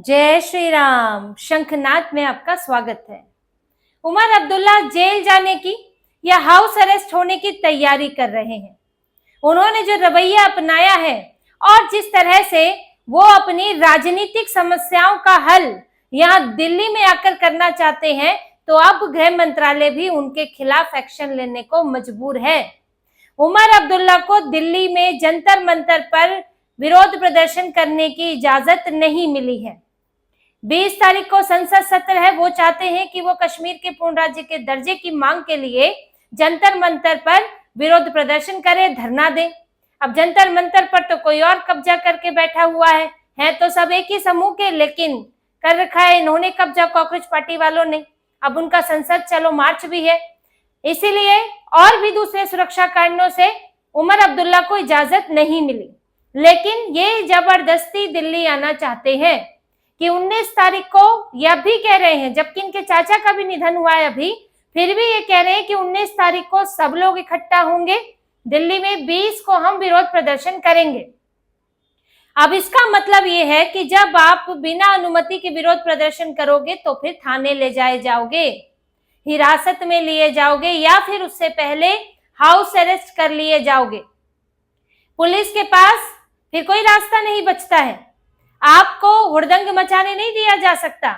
जय श्री राम। शंखनाद में आपका स्वागत है। उमर अब्दुल्ला जेल जाने की या हाउस अरेस्ट होने की तैयारी कर रहे हैं। उन्होंने जो रवैया अपनाया है और जिस तरह से वो अपनी राजनीतिक समस्याओं का हल यहाँ दिल्ली में आकर करना चाहते हैं, तो अब गृह मंत्रालय भी उनके खिलाफ एक्शन लेने को मजबूर है। उमर अब्दुल्ला को दिल्ली में जंतर मंतर पर विरोध प्रदर्शन करने की इजाजत नहीं मिली है। 20 तारीख को संसद सत्र है। वो चाहते हैं कि वो कश्मीर के पूर्ण राज्य के दर्जे की मांग के लिए जंतर मंतर पर विरोध प्रदर्शन करे, धरना दे। अब जंतर मंतर पर तो कोई और कब्जा करके बैठा हुआ है तो सब एक ही समूह के, लेकिन कर रखा है इन्होंने कब्जा, कॉकरोच पार्टी वालों ने। अब उनका संसद चलो मार्च भी है, इसीलिए और भी दूसरे सुरक्षा कारणों से उमर अब्दुल्ला को इजाजत नहीं मिली। लेकिन ये जबरदस्ती दिल्ली आना चाहते हैं कि 19 तारीख को, ये अभी कह रहे हैं, जबकि इनके चाचा का भी निधन हुआ है अभी, फिर भी ये कह रहे हैं कि 19 तारीख को सब लोग इकट्ठा होंगे दिल्ली में, 20 को हम विरोध प्रदर्शन करेंगे। अब इसका मतलब ये है कि जब आप बिना अनुमति के विरोध प्रदर्शन करोगे तो फिर थाने ले जाए जाओगे, हिरासत में लिए जाओगे, या फिर उससे पहले हाउस अरेस्ट कर लिए जाओगे। पुलिस के पास फिर कोई रास्ता नहीं बचता है। आपको हुड़दंग मचाने नहीं दिया जा सकता,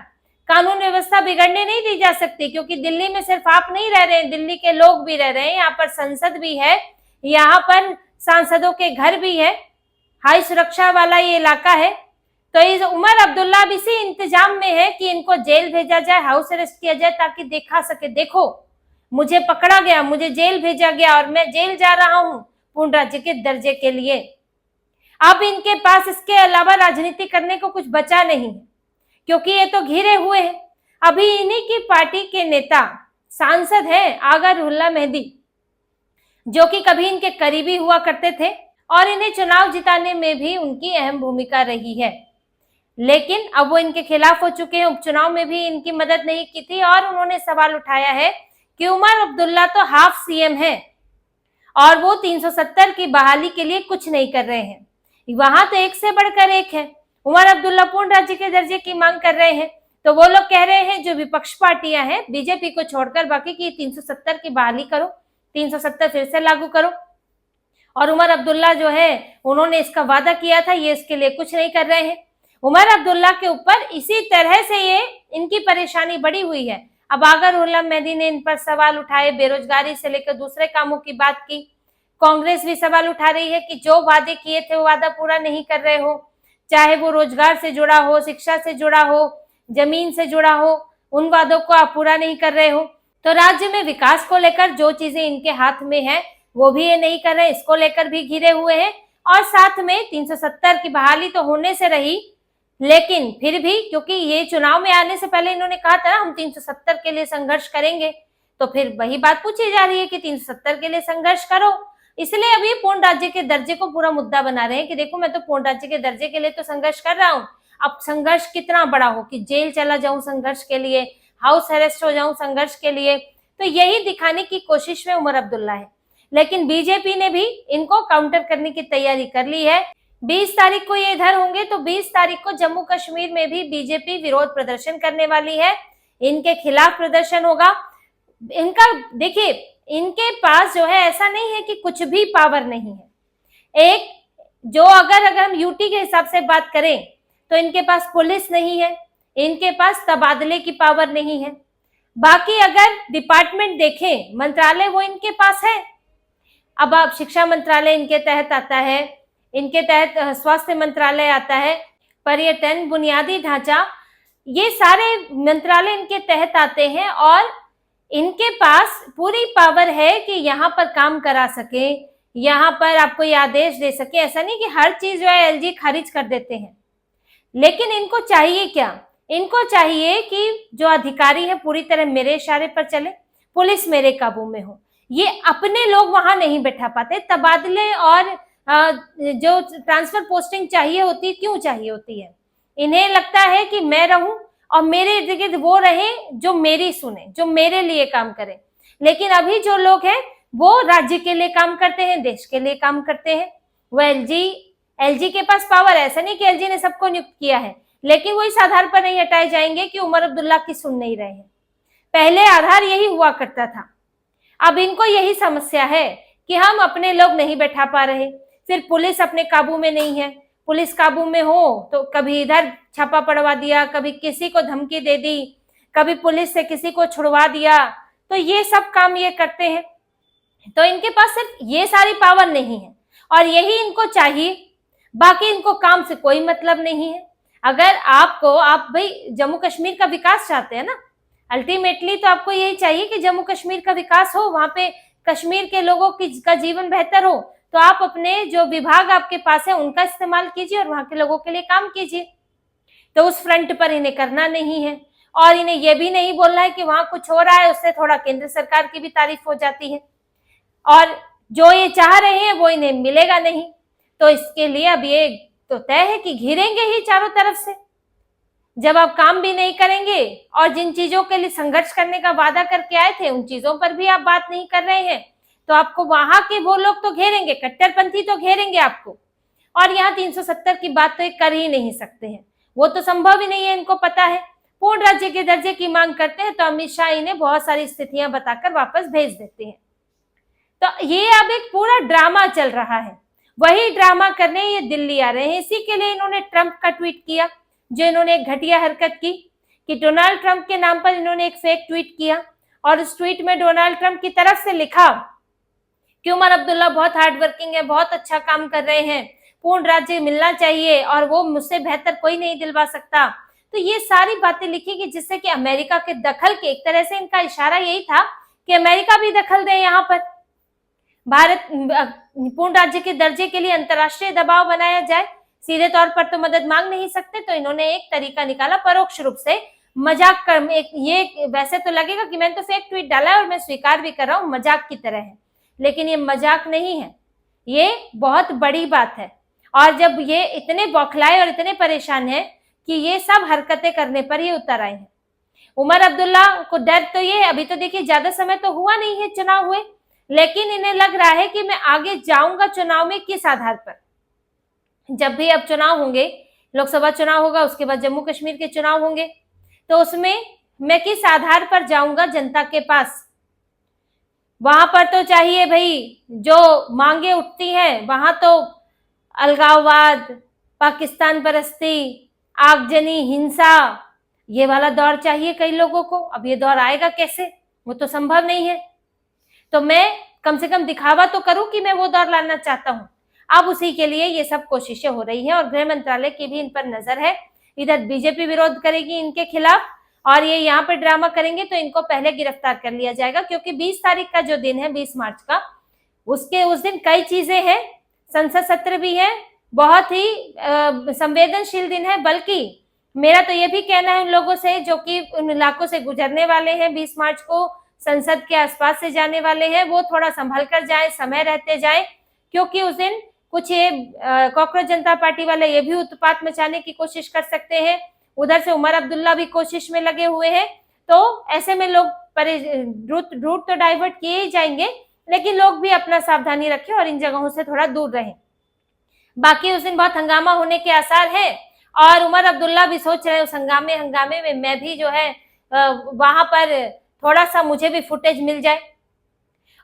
कानून व्यवस्था बिगड़ने नहीं दी जा सकती, क्योंकि दिल्ली में सिर्फ आप नहीं रह रहे हैं, दिल्ली के लोग भी रह रहे हैं। यहाँ पर संसद भी है, यहाँ पर सांसदों के घर भी है, हाई सुरक्षा वाला ये इलाका है। तो इस उमर अब्दुल्ला भी इसी इंतजाम में है कि इनको जेल भेजा जाए, हाउस अरेस्ट किया जाए, ताकि दिखा सके, देखो मुझे पकड़ा गया, मुझे जेल भेजा गया और मैं जेल जा रहा हूं पूर्ण राज्य के दर्जे के लिए। अब इनके पास इसके अलावा राजनीति करने को कुछ बचा नहीं है, क्योंकि ये तो घिरे हुए हैं। अभी इन्हीं की पार्टी के नेता सांसद हैं आगा रुहुल्लाह मेहदी, जो कि कभी इनके करीबी हुआ करते थे और इन्हें चुनाव जिताने में भी उनकी अहम भूमिका रही है। लेकिन अब वो इनके खिलाफ हो चुके हैं, उपचुनाव में भी इनकी मदद नहीं की थी, और उन्होंने सवाल उठाया है कि उमर अब्दुल्ला तो हाफ सीएम है और वो 370 की बहाली के लिए कुछ नहीं कर रहे हैं। वहां तो एक से बढ़कर एक है। उमर अब्दुल्ला पूर्ण राज्य के दर्जे की मांग कर रहे हैं, तो वो लोग कह रहे हैं, जो विपक्ष पार्टियां हैं बीजेपी को छोड़कर बाकी की 370 की बहाली करो, 370 फिर से लागू करो। और उमर अब्दुल्ला जो है, उन्होंने इसका वादा किया था, ये इसके लिए कुछ नहीं कर रहे हैं। उमर अब्दुल्ला के ऊपर इसी तरह से ये इनकी परेशानी बढ़ी हुई है। अब आगा रुहुल्लाह मेहदी ने इन पर सवाल उठाए, बेरोजगारी से लेकर दूसरे कामों की बात की। कांग्रेस भी सवाल उठा रही है कि जो वादे किए थे वो वादा पूरा नहीं कर रहे हो, चाहे वो रोजगार से जुड़ा हो, शिक्षा से जुड़ा हो, जमीन से जुड़ा हो, उन वादों को आप पूरा नहीं कर रहे हो। तो राज्य में विकास को लेकर जो चीजें इनके हाथ में है वो भी ये नहीं कर रहे, इसको लेकर भी घिरे हुए हैं। और साथ में 370 की बहाली तो होने से रही, लेकिन फिर भी, क्योंकि ये चुनाव में आने से पहले इन्होंने कहा था ना हम 370 के लिए संघर्ष करेंगे, तो फिर वही बात पूछी जा रही है कि 370 के लिए संघर्ष करो। इसलिए अभी पूर्ण राज्य के दर्जे को पूरा मुद्दा बना रहे हैं कि देखो मैं तो पूर्ण राज्य के दर्जे के लिए तो संघर्ष कर रहा हूं, अब संघर्ष कितना बड़ा हो कि जेल चला जाऊं संघर्ष के लिए, हाउस अरेस्ट हो जाऊं संघर्ष के लिए। तो यही दिखाने की कोशिश में उमर अब्दुल्ला है। लेकिन बीजेपी ने भी इनको काउंटर करने की तैयारी कर ली है। 20 तारीख को ये इधर होंगे तो 20 तारीख को जम्मू कश्मीर में भी बीजेपी विरोध प्रदर्शन करने वाली है, इनके खिलाफ प्रदर्शन होगा। इनका देखिए, इनके पास जो है ऐसा नहीं है कि कुछ भी पावर नहीं है। एक जो अगर हम यूटी के हिसाब से बात करें तो इनके पास पुलिस नहीं है, इनके पास तबादले की पावर नहीं है। बाकी अगर डिपार्टमेंट देखें, मंत्रालय वो इनके पास है। अब आप शिक्षा मंत्रालय इनके तहत आता है, इनके तहत स्वास्थ्य मंत्रालय आता है, पर्यटन, बुनियादी ढांचा, ये सारे मंत्रालय इनके तहत आते हैं और इनके पास पूरी पावर है कि यहाँ पर काम करा सके, यहाँ पर आपको ये आदेश दे सके। ऐसा नहीं कि हर चीज जो है एलजी खारिज कर देते हैं। लेकिन इनको चाहिए क्या? इनको चाहिए कि जो अधिकारी है पूरी तरह मेरे इशारे पर चले, पुलिस मेरे काबू में हो। ये अपने लोग वहां नहीं बैठा पाते। तबादले और जो ट्रांसफर पोस्टिंग चाहिए होती, क्यों चाहिए होती है? इन्हें लगता है कि मैं रहूं और मेरे इर्द गिर्द वो रहे जो मेरी सुने, जो मेरे लिए काम करे। लेकिन अभी जो लोग हैं वो राज्य के लिए काम करते हैं, देश के लिए काम करते हैं। वो एलजी के पास पावर, ऐसा नहीं कि एलजी ने सबको नियुक्त किया है, लेकिन वो इस आधार पर नहीं हटाए जाएंगे कि उमर अब्दुल्ला की सुन नहीं रहे हैं। पहले आधार यही हुआ करता था। अब इनको यही समस्या है कि हम अपने लोग नहीं बैठा पा रहे, फिर पुलिस अपने काबू में नहीं है। पुलिस काबू में हो तो कभी इधर छापा पड़वा दिया, कभी किसी को धमकी दे दी, कभी पुलिस से किसी को छुड़वा दिया, तो ये सब काम ये करते हैं। तो इनके पास सिर्फ ये सारी पावर नहीं है और यही इनको चाहिए, बाकी इनको काम से कोई मतलब नहीं है। अगर आप भाई जम्मू कश्मीर का विकास चाहते हैं ना, अल्टीमेटली तो आपको यही चाहिए कि जम्मू कश्मीर का विकास हो, वहां पे कश्मीर के लोगों का जीवन बेहतर हो, तो आप अपने जो विभाग आपके पास है उनका इस्तेमाल कीजिए और वहां के लोगों के लिए काम कीजिए। तो उस फ्रंट पर इन्हें करना नहीं है और इन्हें यह भी नहीं बोलना है कि वहां कुछ हो रहा है उससे थोड़ा केंद्र सरकार की भी तारीफ हो जाती है, और जो ये चाह रहे हैं वो इन्हें मिलेगा नहीं। तो इसके लिए अब ये तो तय है कि घिरेंगे ही चारों तरफ से। जब आप काम भी नहीं करेंगे और जिन चीजों के लिए संघर्ष करने का वादा करके आए थे उन चीजों पर भी आप बात नहीं कर रहे हैं, तो आपको वहां के वो लोग तो घेरेंगे, कट्टरपंथी तो घेरेंगे आपको। और यहाँ 370 की बात तो ये कर ही नहीं सकते हैं, वो तो संभव ही नहीं है, इनको पता है। पूर्ण राज्य के दर्जे की मांग करते हैं तो अमित शाह इन्हें बहुत सारी स्थितियां बताकर वापस भेज देते हैं। तो ये अब एक पूरा ड्रामा चल रहा है, वही ड्रामा करने ये दिल्ली आ रहे हैं। इसी के लिए इन्होंने ट्रंप का ट्वीट किया, जो इन्होंने एक घटिया हरकत की कि डोनाल्ड ट्रंप के नाम पर इन्होंने एक फेक ट्वीट किया और उस ट्वीट में डोनाल्ड ट्रंप की तरफ से लिखा कि उमर अब्दुल्ला बहुत हार्ड वर्किंग है, बहुत अच्छा काम कर रहे हैं, पूर्ण राज्य मिलना चाहिए और वो मुझसे बेहतर कोई नहीं दिलवा सकता। तो ये सारी बातें लिखी कि जिससे कि अमेरिका के दखल के, एक तरह से इनका इशारा यही था कि अमेरिका भी दखल दे, यहाँ पर भारत पूर्ण राज्य के दर्जे के लिए अंतर्राष्ट्रीय दबाव बनाया जाए। सीधे तौर पर तो मदद मांग नहीं सकते, तो इन्होंने एक तरीका निकाला परोक्ष रूप से मजाक कर, ये वैसे तो लगेगा कि मैंने तो फेक ट्वीट डाला और मैं स्वीकार भी कर रहा हूँ, मजाक की तरह है, लेकिन ये मजाक नहीं है, ये बहुत बड़ी बात है। और जब ये इतने बौखलाए और इतने परेशान हैं कि ये सब हरकतें करने पर ही उतर आए हैं। उमर अब्दुल्ला को डर तो ये, अभी तो देखिए ज्यादा समय तो हुआ नहीं है चुनाव हुए, लेकिन इन्हें लग रहा है कि मैं आगे जाऊंगा चुनाव में किस आधार पर। जब भी अब चुनाव होंगे, लोकसभा चुनाव होगा, उसके बाद जम्मू कश्मीर के चुनाव होंगे, तो उसमें मैं किस आधार पर जाऊंगा जनता के पास। वहां पर तो चाहिए भाई, जो मांगे उठती हैं वहां तो अलगाववाद, पाकिस्तान परस्ती, आगजनी, हिंसा, ये वाला दौर चाहिए कई लोगों को। अब ये दौर आएगा कैसे, वो तो संभव नहीं है। तो मैं कम से कम दिखावा तो करूं कि मैं वो दौर लाना चाहता हूं। अब उसी के लिए ये सब कोशिशें हो रही हैं और गृह मंत्रालय की भी इन पर नजर है। इधर बीजेपी विरोध करेगी इनके खिलाफ और ये यहाँ पर ड्रामा करेंगे तो इनको पहले गिरफ्तार कर लिया जाएगा, क्योंकि 20 तारीख का जो दिन है, 20 मार्च का, उस दिन कई चीजें हैं, संसद सत्र भी है, बहुत ही संवेदनशील दिन है। बल्कि मेरा तो ये भी कहना है उन लोगों से जो कि उन इलाकों से गुजरने वाले हैं, 20 मार्च को संसद के आसपास से जाने वाले हैं, वो थोड़ा संभल कर जाए, समय रहते जाए, क्योंकि उस दिन कुछ ये कॉकरोच जनता पार्टी वाले ये भी उत्पात मचाने की कोशिश कर सकते हैं। उधर से उमर अब्दुल्ला भी कोशिश में लगे हुए हैं, तो ऐसे में लोग रूट तो डाइवर्ट किए ही जाएंगे, लेकिन लोग भी अपना सावधानी रखें और इन जगहों से थोड़ा दूर रहें। बाकी उस दिन बहुत हंगामा होने के आसार हैं और उमर अब्दुल्ला भी सोच रहे हैं उस हंगामे में मैं भी जो है वहां पर थोड़ा सा मुझे भी फुटेज मिल जाए।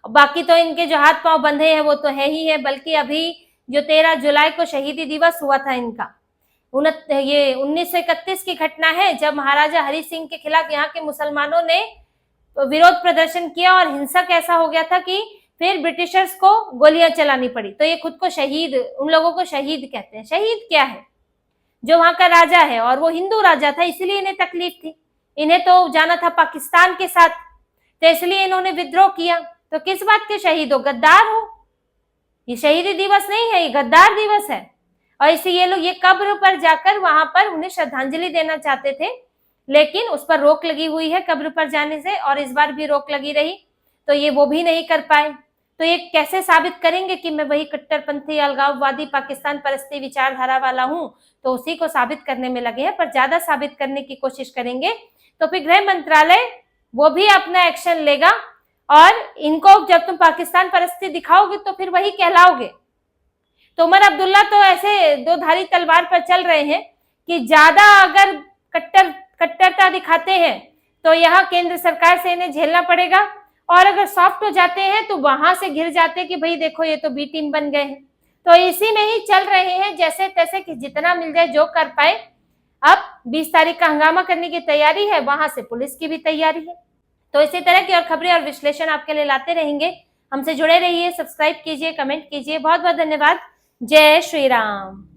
बाकी तो इनके जो हाथ पांव बंधे हैं वो तो है ही है, बल्कि अभी जो 13 जुलाई को शहीदी दिवस हुआ था इनका, ये 1931 की घटना है, जब महाराजा हरि सिंह के खिलाफ यहाँ के मुसलमानों ने विरोध प्रदर्शन किया और हिंसक ऐसा हो गया था कि फिर ब्रिटिशर्स को गोलियां चलानी पड़ी। तो ये खुद को शहीद, उन लोगों को शहीद कहते हैं। शहीद क्या है, जो वहां का राजा है और वो हिंदू राजा था, इसलिए इन्हें तकलीफ थी, इन्हें तो जाना था पाकिस्तान के साथ, तो इसलिए इन्होंने विद्रोह किया। तो किस बात के शहीद हो, गद्दार हो। ये शहीदी दिवस नहीं है, ये गद्दार दिवस है। और इसे ये लोग ये कब्र पर जाकर वहां पर उन्हें श्रद्धांजलि देना चाहते थे, लेकिन उस पर रोक लगी हुई है कब्र पर जाने से, और इस बार भी रोक लगी रही, तो ये वो भी नहीं कर पाए। तो ये कैसे साबित करेंगे कि मैं वही कट्टरपंथी, अलगाववादी, पाकिस्तान परस्ती विचारधारा वाला हूं, तो उसी को साबित करने में लगे हैं। पर ज्यादा साबित करने की कोशिश करेंगे तो फिर गृह मंत्रालय वो भी अपना एक्शन लेगा, और इनको जब तुम पाकिस्तान परस्ती दिखाओगे तो फिर वही कहलाओगे। तो उमर अब्दुल्ला तो ऐसे दो धारी तलवार पर चल रहे हैं कि ज्यादा अगर कट्टरता दिखाते हैं तो यह केंद्र सरकार से इन्हें झेलना पड़ेगा, और अगर सॉफ्ट हो जाते हैं तो वहां से घिर जाते हैं कि भाई देखो ये तो बी टीम बन गए हैं। तो इसी में ही चल रहे हैं जैसे तैसे कि जितना मिल जाए जो कर पाए। अब 20 तारीख का हंगामा करने की तैयारी है, वहां से पुलिस की भी तैयारी है। तो इसी तरह की और खबरें और विश्लेषण आपके लिए लाते रहेंगे। हमसे जुड़े रहिए, सब्सक्राइब कीजिए, कमेंट कीजिए। बहुत बहुत धन्यवाद। जय श्री राम।